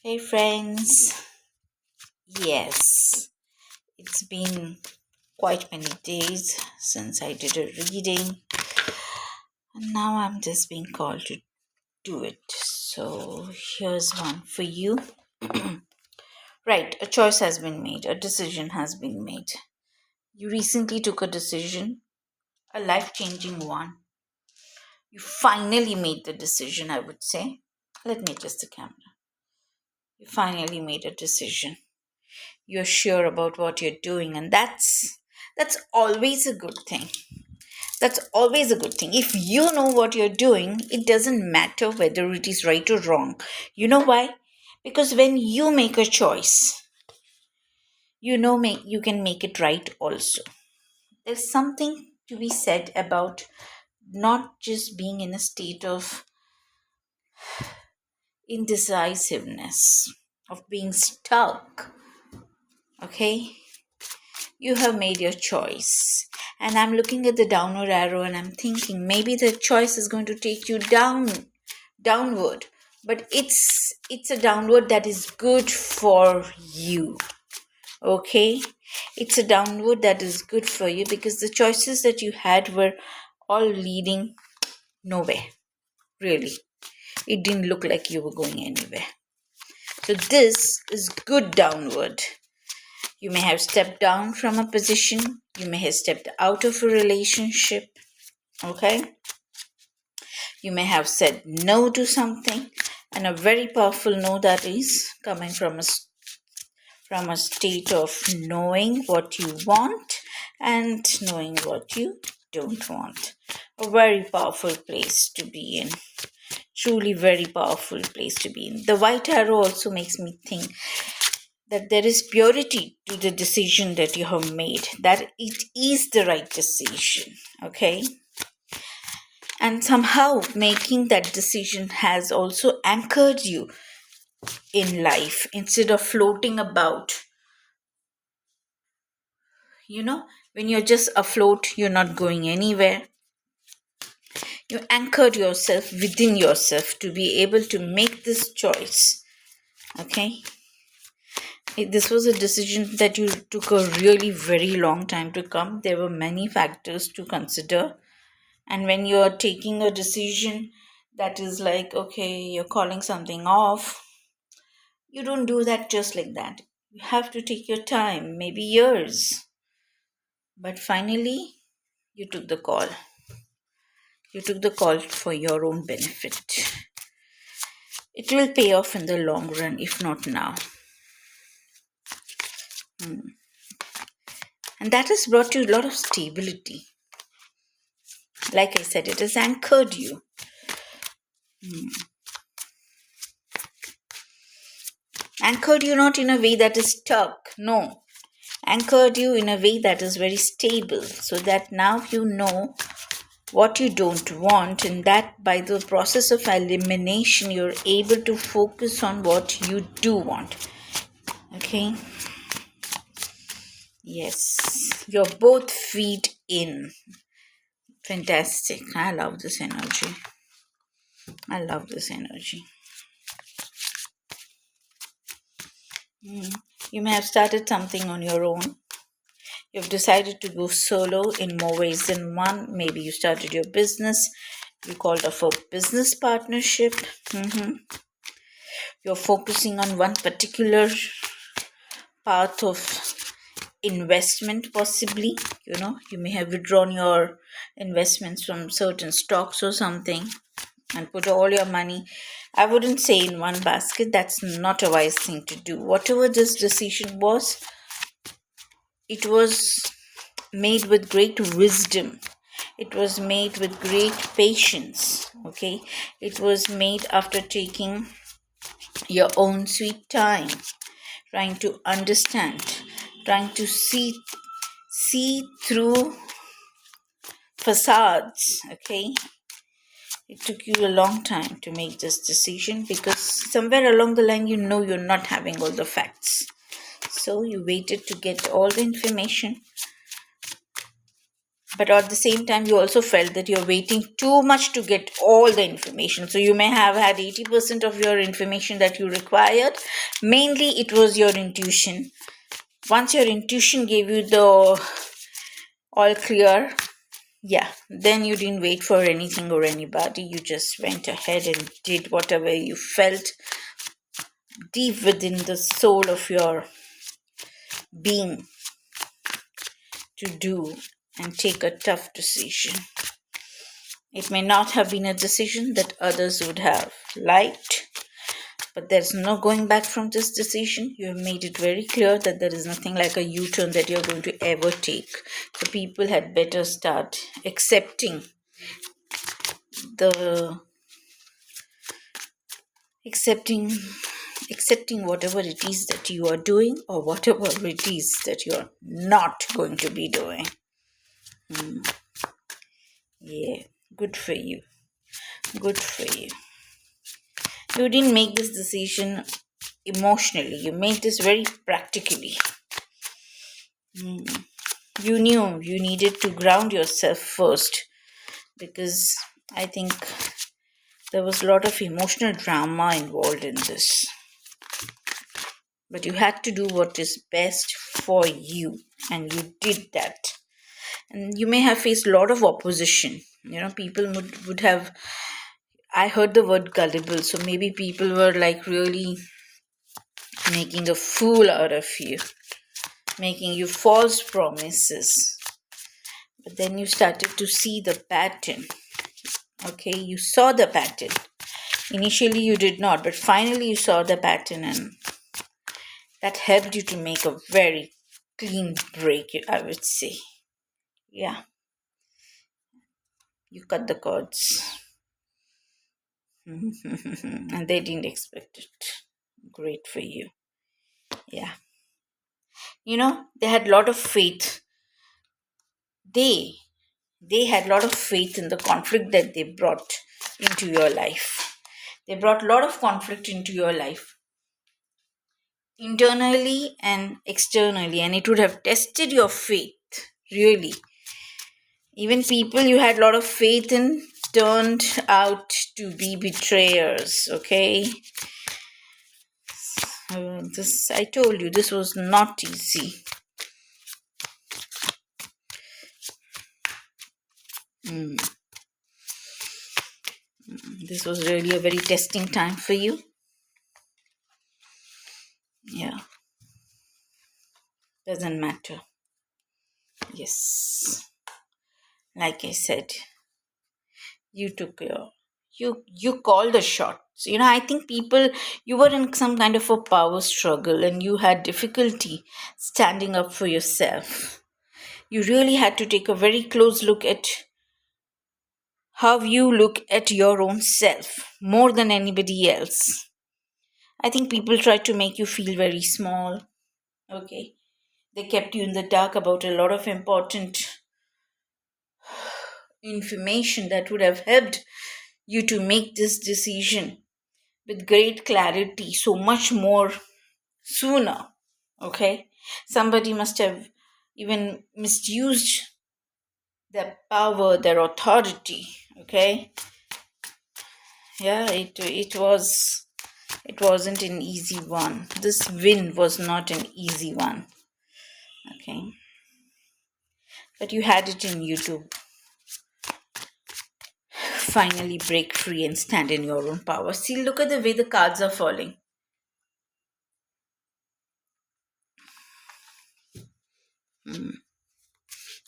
Hey friends, yes, it's been quite many days since I did a reading, and now I'm just being called to do it. So here's one for you. Right, a choice has been made, a decision has been made. You recently took a decision, a life changing one. You finally made the decision, I would say. Let me adjust the camera. You finally made a decision. You're sure about what you're doing, and that's always a good thing. That's always a good thing. If you know what you're doing, it doesn't matter whether it is right or wrong. You know why? Because when you make a choice, you can make it right also. There's something to be said about not just being in a state of indecisiveness, of being stuck. Okay? You have made your choice. And I'm looking at the downward arrow and I'm thinking maybe the choice is going to take you downward. But it's a downward that is good for you. Okay? It's a downward that is good for you because the choices that you had were all leading nowhere. Really. It didn't look like you were going anywhere. So this is good downward. You may have stepped down from a position. You may have stepped out of a relationship. Okay? You may have said no to something. And a very powerful no that is coming from a state of knowing what you want and knowing what you don't want. A very powerful place to be in. Truly very powerful place to be in. The white arrow also makes me think that there is purity to the decision that you have made, that it is the right decision, okay? And somehow making that decision has also anchored you in life instead of floating about. When you're just afloat, you're not going anywhere. You anchored yourself within yourself to be able to make this choice, okay? This was a decision that you took a really very long time to come. There were many factors to consider. And when you're taking a decision that is like, okay, you're calling something off, you don't do that just like that. You have to take your time, maybe years. But finally, you took the call. You took the call for your own benefit. It will pay off in the long run, if not now. And that has brought you a lot of stability. Like I said, it has anchored you. Anchored you not in a way that is stuck, no. Anchored you in a way that is very stable, so that now you know what you don't want, and that by the process of elimination, you're able to focus on what you do want. Okay? Yes, you're both feet in. Fantastic. I love this energy. I love this energy. You may have started something on your own. You've decided to go solo in more ways than one. Maybe you started your business. You called off a business partnership. You're focusing on one particular path of investment, possibly. You may have withdrawn your investments from certain stocks or something and put all your money, I wouldn't say in one basket. That's not a wise thing to do. Whatever this decision was, it was made with great wisdom. It was made with great patience. Okay? It was made after taking your own sweet time, trying to understand, trying to see through facades. Okay? It took you a long time to make this decision because somewhere along the line you're not having all the facts. So you waited to get all the information but at the same time you also felt that you're waiting too much to get all the information. So you may have had 80% of your information that you required. Mainly it was your intuition. Once your intuition gave you the all clear, yeah, then you didn't wait for anything or anybody. You just went ahead and did whatever you felt deep within the soul of your being to do, and take a tough decision. It may not have been a decision that others would have liked, but there's no going back from this decision. You have made it very clear that there is nothing like a U-turn that you're going to ever take. So people had better start accepting the accepting whatever it is that you are doing, or whatever it is that you're not going to be doing. Yeah, good for you. Good for you. You didn't make this decision emotionally. You made this very practically. You knew you needed to ground yourself first, because I think there was a lot of emotional drama involved in this. But you had to do what is best for you, and you did that. And you may have faced a lot of opposition. People would have. I heard the word gullible, so maybe people were like really making a fool out of you, making you false promises. But then you started to see the pattern. Okay, you saw the pattern. Initially you did not, but finally you saw the pattern, and that helped you to make a very clean break, I would say. Yeah, you cut the cords. And they didn't expect it. Great for you. Yeah. They had a lot of faith. They had a lot of faith in the conflict that they brought into your life. They brought a lot of conflict into your life, internally and externally, and it would have tested your faith, really. Even people you had a lot of faith in turned out to be betrayers, okay? I told you, this was not easy. This was really a very testing time for you. Yeah. Doesn't matter. Yes. Like I said, you took you called the shots. I think you were in some kind of a power struggle, and you had difficulty standing up for yourself. You really had to take a very close look at how you look at your own self more than anybody else. I think people tried to make you feel very small. Okay. They kept you in the dark about a lot of important information that would have helped you to make this decision with great clarity, so much more sooner. Okay. Somebody must have even misused their power, their authority. Okay. Yeah, it wasn't an easy one. This win was not an easy one. Okay. But you had it in you to finally break free and stand in your own power. See, look at the way the cards are falling.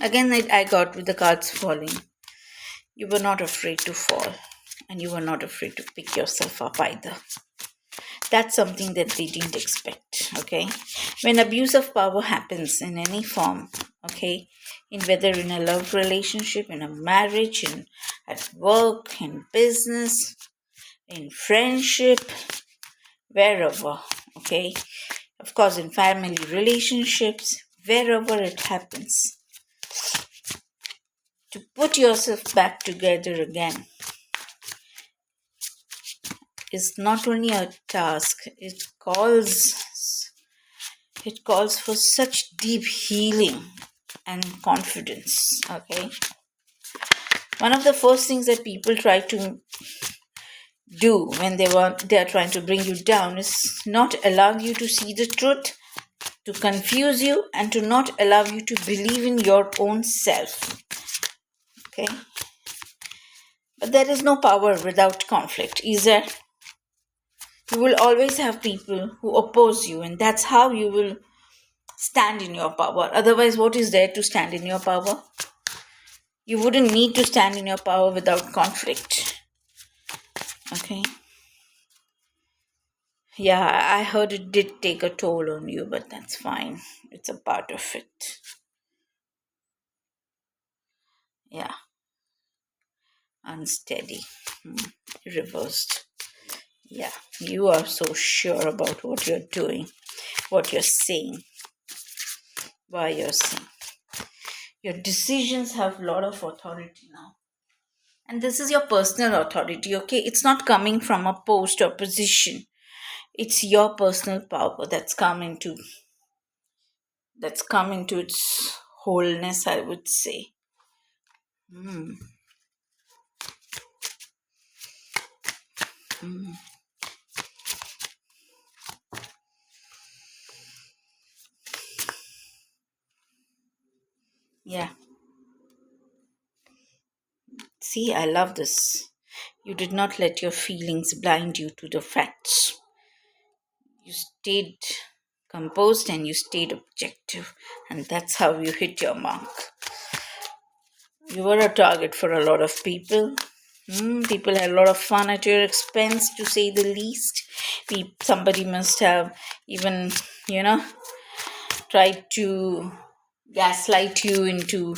Again, I got with the cards falling. You were not afraid to fall, and you were not afraid to pick yourself up either. That's something that they didn't expect, okay? When abuse of power happens in any form, okay, whether in a love relationship, in a marriage, at work, in business, in friendship, wherever, okay? Of course, in family relationships, wherever it happens, to put yourself back together again is not only a task, it calls for such deep healing. and confidence. Okay, one of the first things that people try to do when they are trying to bring you down is not allow you to see the truth, to confuse you, and to not allow you to believe in your own self. Okay, but there is no power without conflict, is there? You will always have people who oppose you, and that's how you will stand in your power. Otherwise, what is there to stand in your power? You wouldn't need to stand in your power without conflict. Okay. Yeah, I heard it did take a toll on you, but that's fine. It's a part of it. Yeah. Unsteady. Reversed. Yeah. You are so sure about what you're doing, what you're saying, why you're saying. Your decisions have a lot of authority now. And this is your personal authority, okay? It's not coming from a post or position. It's your personal power that's come into its wholeness, I would say. Mm. Mm. Yeah. See, I love this. You did not let your feelings blind you to the facts. You stayed composed and you stayed objective, and that's how you hit your mark. You were a target for a lot of people. People had a lot of fun at your expense, to say the least. Somebody must have even, tried to gaslight you into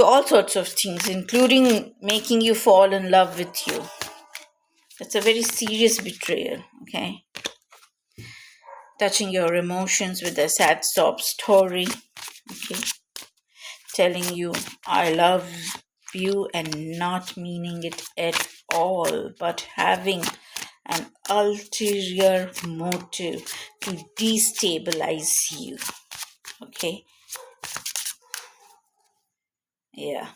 all sorts of things, including making you fall in love with you. That's a very serious betrayal, okay? Touching your emotions with a sad sob story, okay? Telling you, I love you, and not meaning it at all, but having an ulterior motive to destabilize you, okay? Yeah,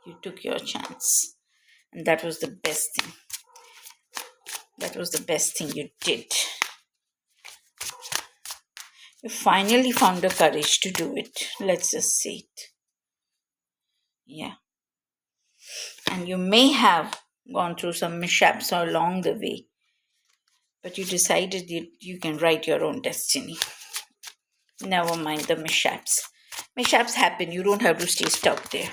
you took your chance, and that was the best thing. That was the best thing you did. You finally found the courage to do it. Let's just say it. Yeah. And you may have gone through some mishaps along the way, but you decided that you can write your own destiny. Never mind the mishaps. Mishaps happen. You don't have to stay stuck there.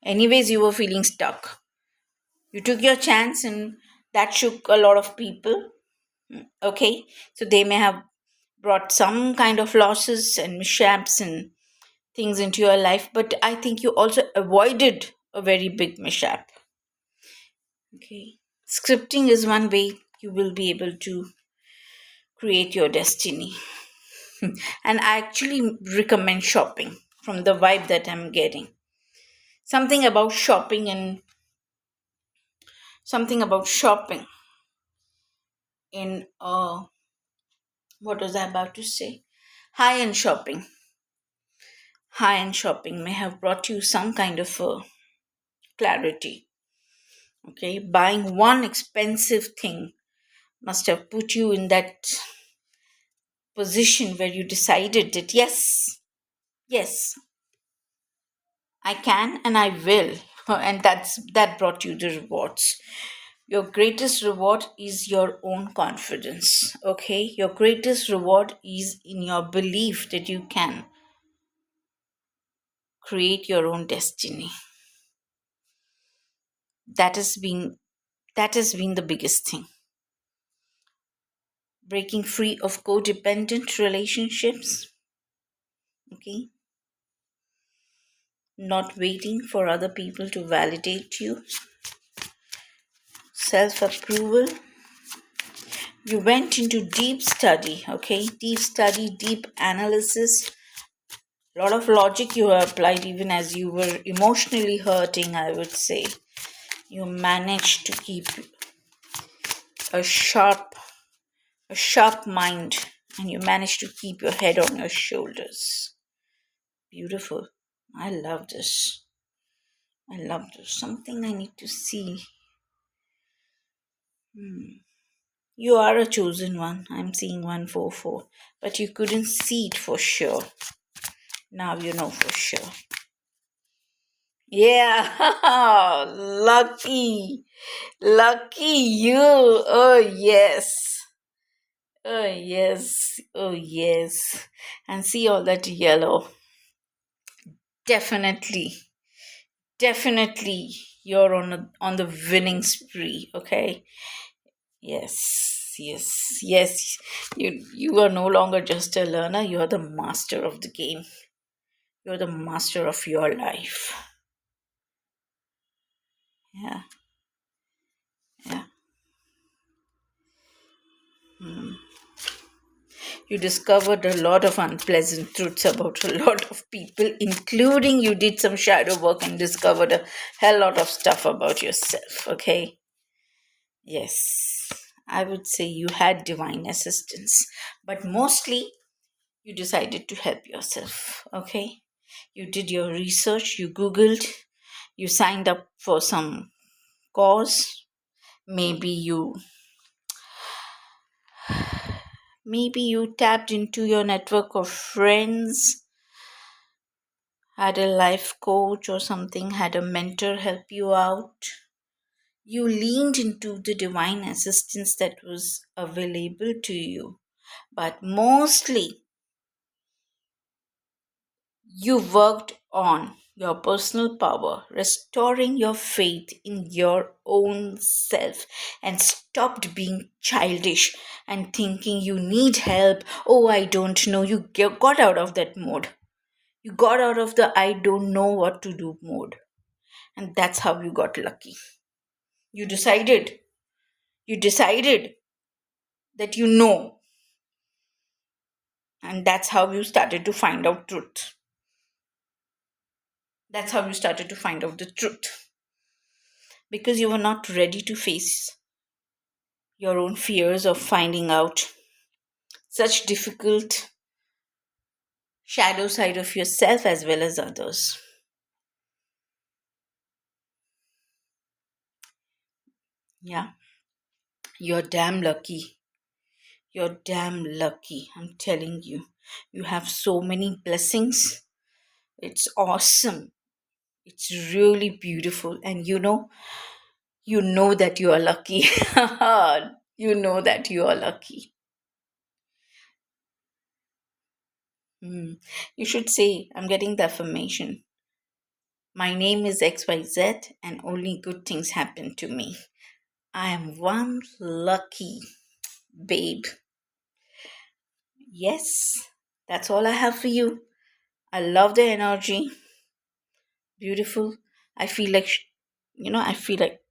Anyways, you were feeling stuck. You took your chance, and that shook a lot of people. Okay, so they may have brought some kind of losses and mishaps and things into your life, but I think you also avoided a very big mishap. Okay, scripting is one way you will be able to create your destiny. And I actually recommend shopping from the vibe that I'm getting. Something about shopping in what was I about to say? High-end shopping. High-end shopping may have brought you some kind of clarity. Okay, buying one expensive thing must have put you in that position where you decided that yes, I can and I will. And that brought you the rewards. Your greatest reward is your own confidence. Okay, your greatest reward is in your belief that you can create your own destiny. That has been the biggest thing. Breaking free of codependent relationships. Okay, not waiting for other people to validate you. Self approval. You went into deep study, okay? Deep study, deep analysis. A lot of logic you applied even as you were emotionally hurting, I would say. You managed to keep a sharp mind, and you managed to keep your head on your shoulders. Beautiful. I love this. I love this. Something I need to see. You are a chosen one. I'm seeing 144, but you couldn't see it for sure. Now you know for sure. Yeah, lucky. Lucky you. Oh, yes. Oh, yes. Oh, yes. And see all that yellow. Definitely. Definitely you're on the winning spree, okay? Yes. Yes. Yes. You are no longer just a learner, you're the master of the game. You're the master of your life. Yeah. Yeah. You discovered a lot of unpleasant truths about a lot of people, including you did some shadow work and discovered a hell lot of stuff about yourself, okay? Yes, I would say you had divine assistance, but mostly you decided to help yourself, okay? You did your research, you Googled, you signed up for some cause, maybe you maybe you tapped into your network of friends, had a life coach or something, had a mentor help you out. You leaned into the divine assistance that was available to you. But mostly, you worked on your personal power, restoring your faith in your own self, and stopped being childish and thinking you need help. Oh, I don't know. You got out of that mode. You got out of the I don't know what to do mode. And that's how you got lucky. You decided. You decided that you know. And that's how you started to find out truth. That's how you started to find out the truth. Because you were not ready to face your own fears of finding out such difficult shadow side of yourself as well as others. Yeah, you're damn lucky. You're damn lucky. I'm telling you. You have so many blessings. It's awesome. It's really beautiful. And you know that you are lucky. You know that you are lucky. You should say, I'm getting the affirmation. My name is XYZ and only good things happen to me. I am one lucky babe. Yes, that's all I have for you. I love the energy. Beautiful. I feel like, I feel like,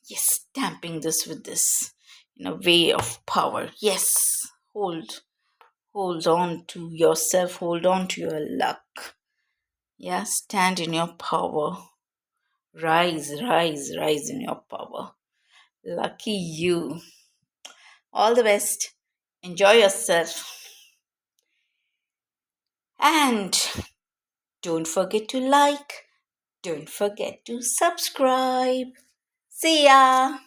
yes, stamping this with this, way of power. Yes, hold on to yourself, hold on to your luck. Yeah, stand in your power. Rise in your power. Lucky you. All the best. Enjoy yourself. And don't forget to like. Don't forget to subscribe. See ya.